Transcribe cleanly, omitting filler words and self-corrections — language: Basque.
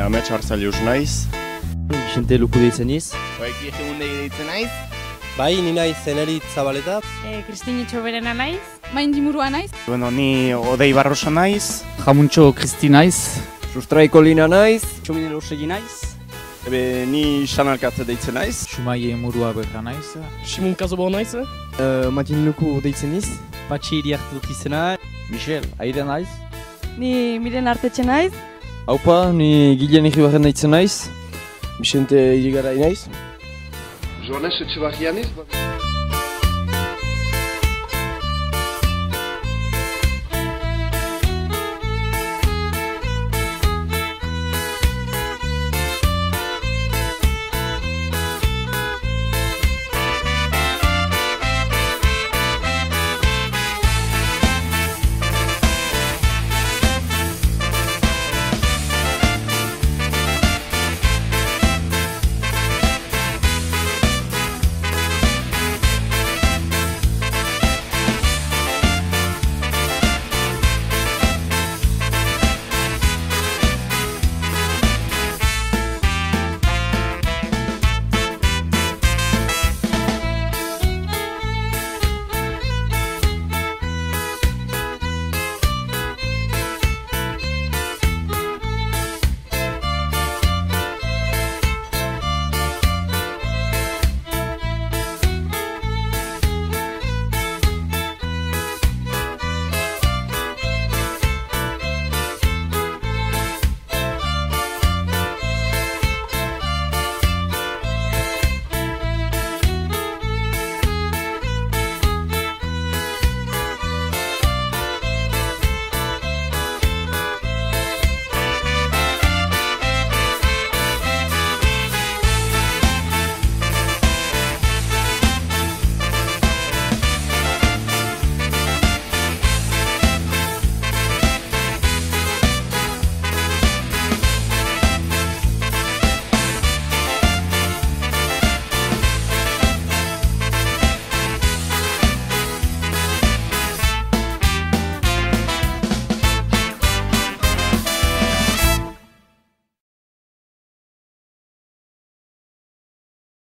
Amets Arzalius naiz. Vicente Luku deitzen iz. Baiki Egemunde deitzen naiz. Bai, ni naiz Zenerit Zabaleta. Kristini Txoberena naiz. Maindi Murua naiz. Bueno, ni Odei Barroso naiz. Jamuntxo Kristi naiz. Sustraiko Lina naiz. Txominen Ursegi naiz. Ni Xanalkatze deitzen naiz. Xumaie Murua berra naiz. Simun Kazobo naiz. Matin Luku deitzen iz. Patxi iriak dut izena. Michel, aire naiz. Ni Miren Artetxe naiz. Haupa, ni Gilean Egibarren deitzen naiz. Vicente Irigarai naiz. Joanes Etxebarria naiz.